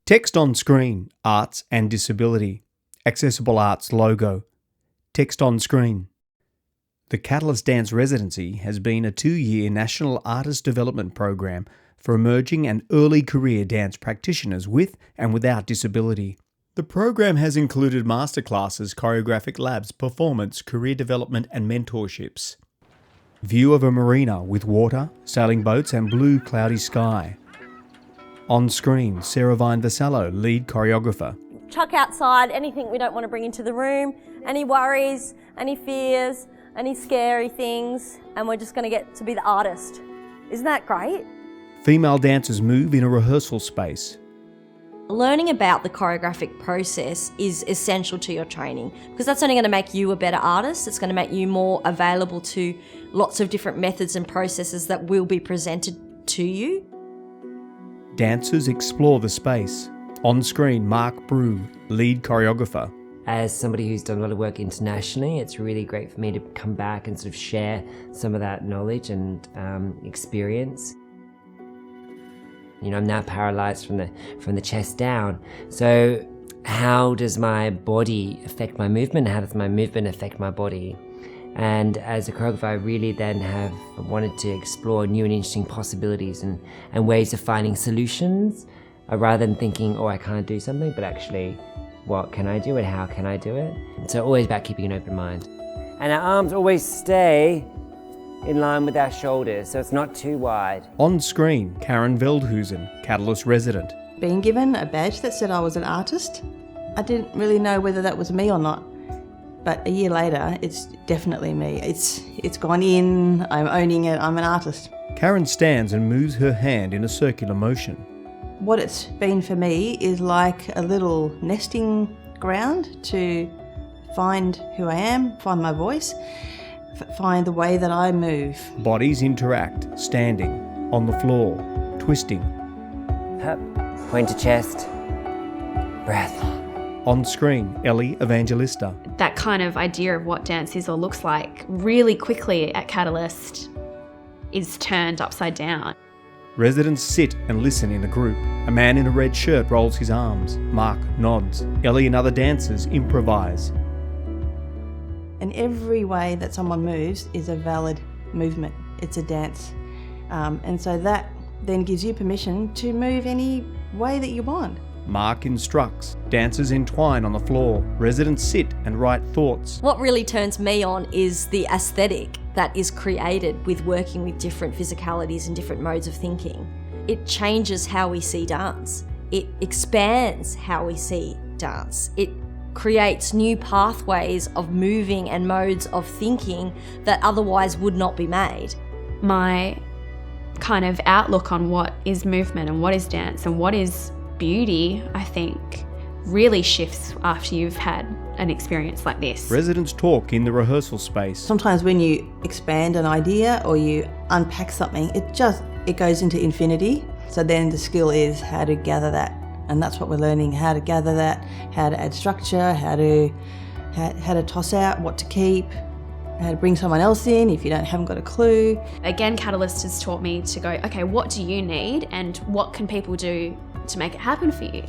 Text on screen, arts and disability. Accessible arts logo. Text on screen. The Catalyst Dance Residency has been a 2-year national artist development program for emerging and early career dance practitioners with and without disability. The program has included masterclasses, choreographic labs, performance, career development and mentorships. View of a marina with water, sailing boats and blue cloudy sky. On screen, Sarah Vine Vasallo, lead choreographer. Chuck outside anything we don't want to bring into the room, any worries, any fears, any scary things, and we're just going to get to be the artist. Isn't that great? Female dancers move in a rehearsal space. Learning about the choreographic process is essential to your training because that's only going to make you a better artist. It's going to make you more available to lots of different methods and processes that will be presented to you. Dancers explore the space. On screen, Mark Brew, lead choreographer. As somebody who's done a lot of work internationally, it's really great for me to come back and sort of share some of that knowledge and experience. You know, I'm now paralyzed from the chest down. So how does my body affect my movement? How does my movement affect my body? And as a choreographer, I really then have wanted to explore new and interesting possibilities and ways of finding solutions, rather than thinking, oh, I can't do something, but actually, what can I do and how can I do it? So always about keeping an open mind. And our arms always stay in line with our shoulders, so it's not too wide. On screen, Karen Veldhusen, Catalyst resident. Being given a badge that said I was an artist, I didn't really know whether that was me or not. But a year later, it's definitely me. It's gone in, I'm owning it, I'm an artist. Karen stands and moves her hand in a circular motion. What it's been for me is like a little nesting ground to find who I am, find my voice, find the way that I move. Bodies interact, standing, on the floor, twisting. Up, point to chest, breath. On screen, Ellie Evangelista. That kind of idea of what dance is or looks like really quickly at Catalyst is turned upside down. Residents sit and listen in a group. A man in a red shirt rolls his arms. Mark nods. Ellie and other dancers improvise. And every way that someone moves is a valid movement. It's a dance. And so that then gives you permission to move any way that you want. Mark instructs. Dancers entwine on the floor. Residents sit and write thoughts. What really turns me on is the aesthetic that is created with working with different physicalities and different modes of thinking. It changes how we see dance. It expands how we see dance. It creates new pathways of moving and modes of thinking that otherwise would not be made. My kind of outlook on what is movement and what is dance and what is beauty, I think, really shifts after you've had an experience like this. Residents talk in the rehearsal space. Sometimes when you expand an idea or you unpack something, it goes into infinity. So then the skill is how to gather that. And that's what we're learning, how to gather that, how to add structure, how to toss out, what to keep, how to bring someone else in if you haven't got a clue. Again, Catalyst has taught me to go, okay, what do you need and what can people do to make it happen for you?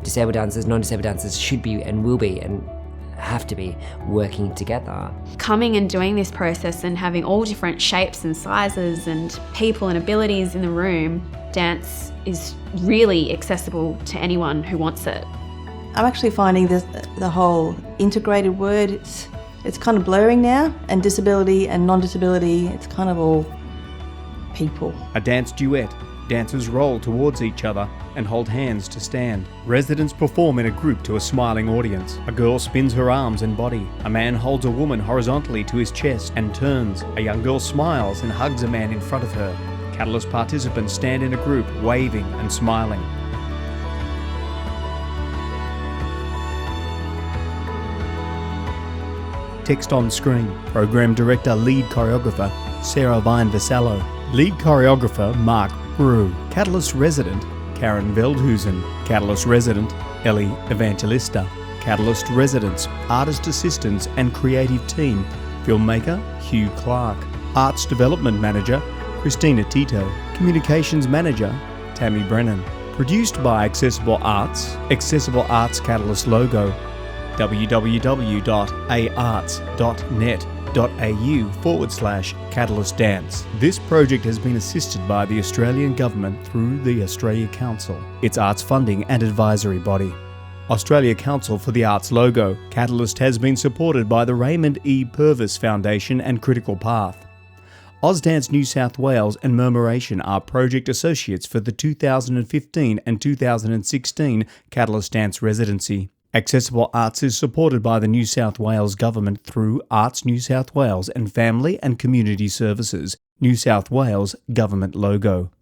Disabled dancers, non-disabled dancers should be and will be and have to be working together. Coming and doing this process and having all different shapes and sizes and people and abilities in the room, dance is really accessible to anyone who wants it. I'm actually finding the whole integrated word, it's kind of blurring now, and disability and non-disability, it's kind of all people. A dance duet. Dancers roll towards each other and hold hands to stand. Residents perform in a group to a smiling audience. A girl spins her arms and body. A man holds a woman horizontally to his chest and turns. A young girl smiles and hugs a man in front of her. Catalyst participants stand in a group, waving and smiling. Text on screen. Program Director, Lead Choreographer, Sarah Vine Vasallo. Lead Choreographer, Mark Brew. Catalyst Resident, Karen Veldhusen. Catalyst Resident, Ellie Evangelista. Catalyst Residents, Artist Assistants and Creative Team, Filmmaker, Hugh Clark. Arts Development Manager, Christina Tito. Communications Manager, Tammy Brennan. Produced by Accessible Arts, Accessible Arts Catalyst logo, www.arts.net.au/Catalyst Dance. This project has been assisted by the Australian Government through the Australia Council, its arts funding and advisory body. Australia Council for the Arts logo. Catalyst has been supported by the Raymond E. Purvis Foundation and Critical Path. Ausdance New South Wales and Murmuration are project associates for the 2015 and 2016 Catalyst Dance Residency. Accessible Arts is supported by the New South Wales Government through Arts New South Wales and Family and Community Services, New South Wales Government logo.